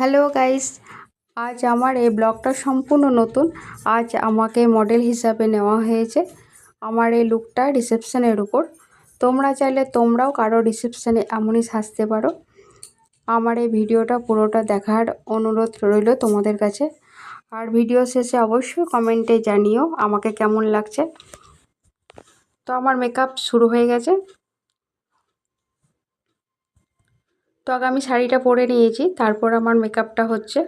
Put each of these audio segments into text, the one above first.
Hello guys, আজ আমার এই ব্লগটা সম্পূর্ণ নতুন। আজ আমাকে মডেল হিসাবে নেওয়া হয়েছে আমার এই লুকটা রিসেপশনের উপর। তোমরা চাইলে তোমরাও কারো রিসেপশনে এমনই সাজতে পারো। আমার এই ভিডিওটা পুরোটা দেখার অনুরোধ রইল তোমাদের কাছে। আর ভিডিও শেষে অবশ্যই কমেন্টে জানিও আমাকে কেমন লাগছে। তো আমার মেকআপ শুরু হয়ে গেছে। তো আগে আমি শাড়িটা পরে নিয়েছি, তারপর আমার মেকআপটা হচ্ছে।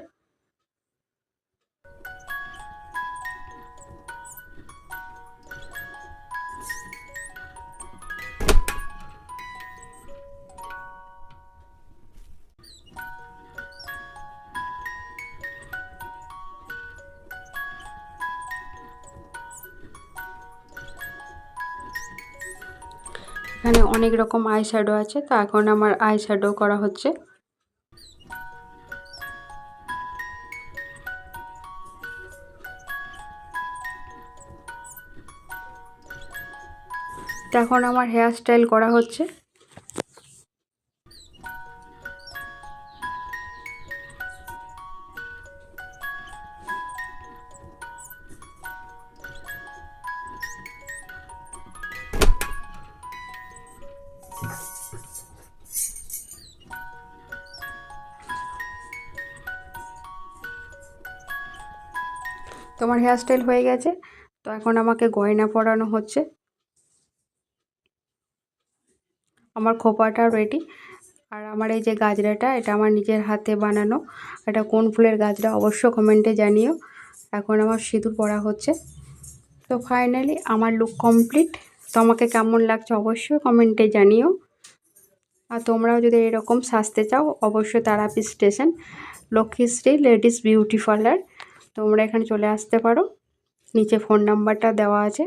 এখানে অনেক রকম আই শ্যাডো আছে, তো এখন আমার আই শ্যাডো করা হচ্ছে। তো এখন আমার হেয়ার স্টাইল করা হচ্ছে। তোমার হেয়ার স্টাইল হয়ে গেছে। তো এখন আমাকে গয়না পরানো হচ্ছে। আমার খোপাটা রেডি। আর আমার এই যে গাজরাটা, এটা আমার নিজের হাতে বানানো। এটা কোন ফুলের গাজরা অবশ্য কমেন্টে জানিও। এখন আমার সিঁদুর পরা হচ্ছে। তো ফাইনালি আমার লুক কমপ্লিট। তো আমাকে কেমন লাগছে অবশ্যই কমেন্টে জানিও। আর তোমরাও যদি এরকম সাজতে চাও অবশ্যই Tarapith station Lakshmishri ladies beauty parlour তোমরা এখানে চলে আসতে পারো। নিচে ফোন নাম্বারটা দেওয়া আছে।